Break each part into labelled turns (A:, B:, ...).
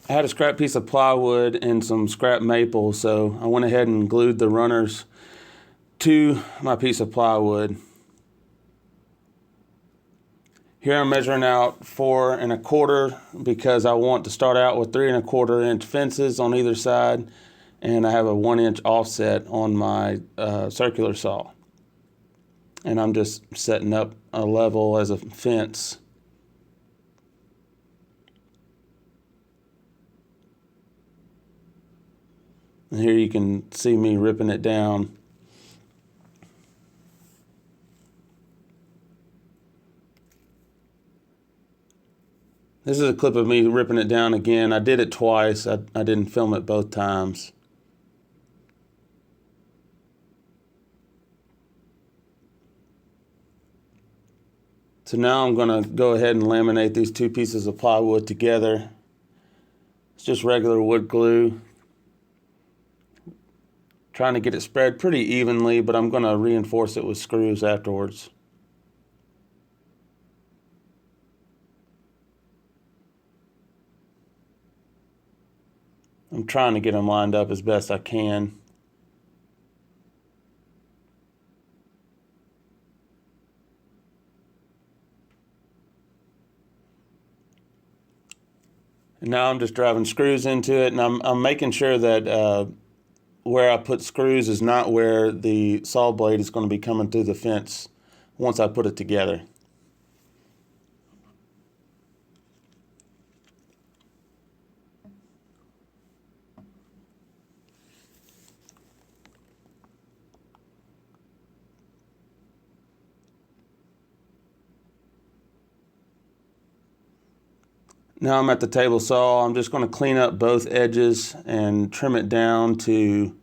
A: I had a scrap piece of plywood and some scrap maple, so I went ahead and glued the runners to my piece of plywood. Here I'm measuring out 4 1/4 because I want to start out with 3 1/4 inch fences on either side, and I have a 1 inch offset on my circular saw. And I'm just setting up a level as a fence. And here you can see me ripping it down. This is a clip of me ripping it down again. I did it twice. I didn't film it both times. So now I'm going to go ahead and laminate these 2 pieces of plywood together. It's just regular wood glue. Trying to get it spread pretty evenly, but I'm going to reinforce it with screws afterwards. I'm trying to get them lined up as best I can. And now I'm just driving screws into it, and I'm making sure that where I put screws is not where the saw blade is going to be coming through the fence once I put it together. Now I'm at the table saw. I'm just going to clean up both edges and trim it down to,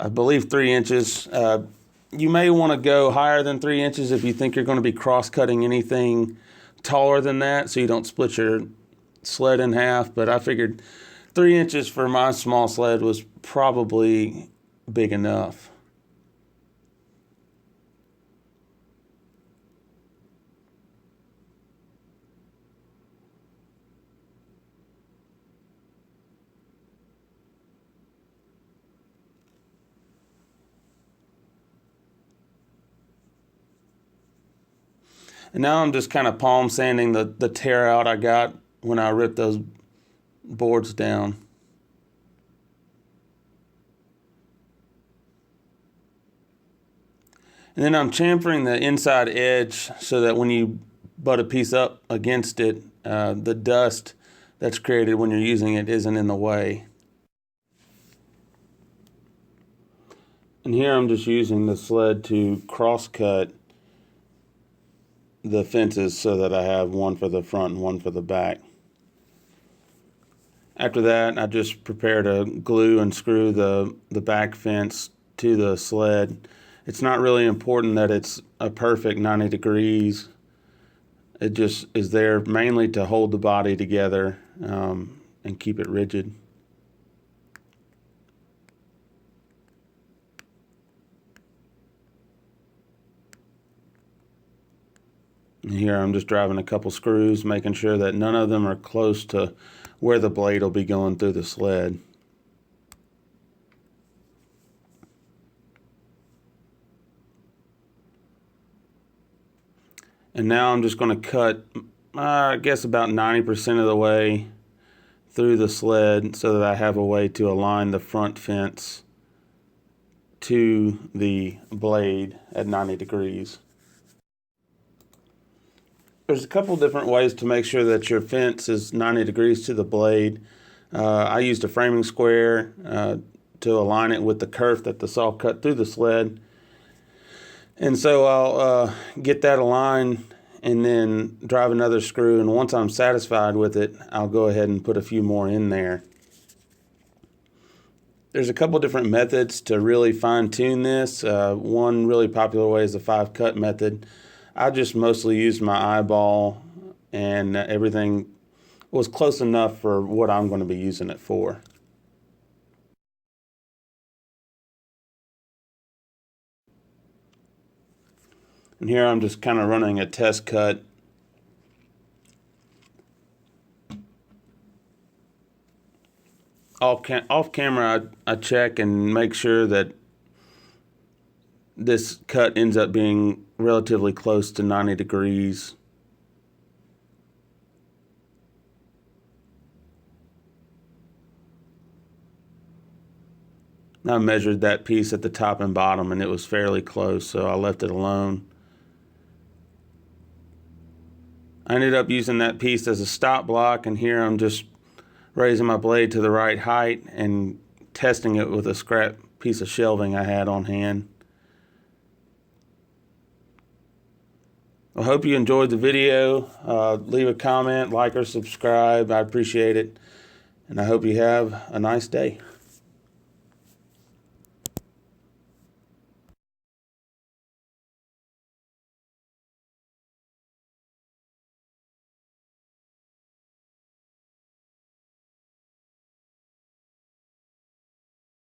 A: I believe, 3 inches. You may want to go higher than 3 inches if you think you're going to be cross-cutting anything taller than that, so you don't split your sled in half. But I figured 3 inches for my small sled was probably big enough. And now I'm just kind of palm sanding the tear out I got when I ripped those boards down. And then I'm chamfering the inside edge so that when you butt a piece up against it, the dust that's created when you're using it isn't in the way. And here I'm just using the sled to cross-cut the fences so that I have one for the front and one for the back. After that, I just prepare to glue and screw the back fence to the sled. It's not really important that it's a perfect 90 degrees. It just is there mainly to hold the body together and keep it rigid. And here I'm just driving a couple screws, making sure that none of them are close to where the blade will be going through the sled. And now I'm just going to cut, I guess, about 90% of the way through the sled so that I have a way to align the front fence to the blade at 90 degrees. There's a couple different ways to make sure that your fence is 90 degrees to the blade. I used a framing square to align it with the kerf that the saw cut through the sled. And so I'll get that aligned and then drive another screw. And once I'm satisfied with it, I'll go ahead and put a few more in there. There's a couple different methods to really fine-tune this. One really popular way is the 5-cut method. I just mostly used my eyeball, and everything was close enough for what I'm going to be using it for. And here I'm just kind of running a test cut. off camera, I check and make sure that this cut ends up being relatively close to 90 degrees. I measured that piece at the top and bottom and it was fairly close, so I left it alone. I ended up using that piece as a stop block, and here I'm just raising my blade to the right height and testing it with a scrap piece of shelving I had on hand. I hope you enjoyed the video. Leave a comment, like or subscribe. I appreciate it. And I hope you have a nice day.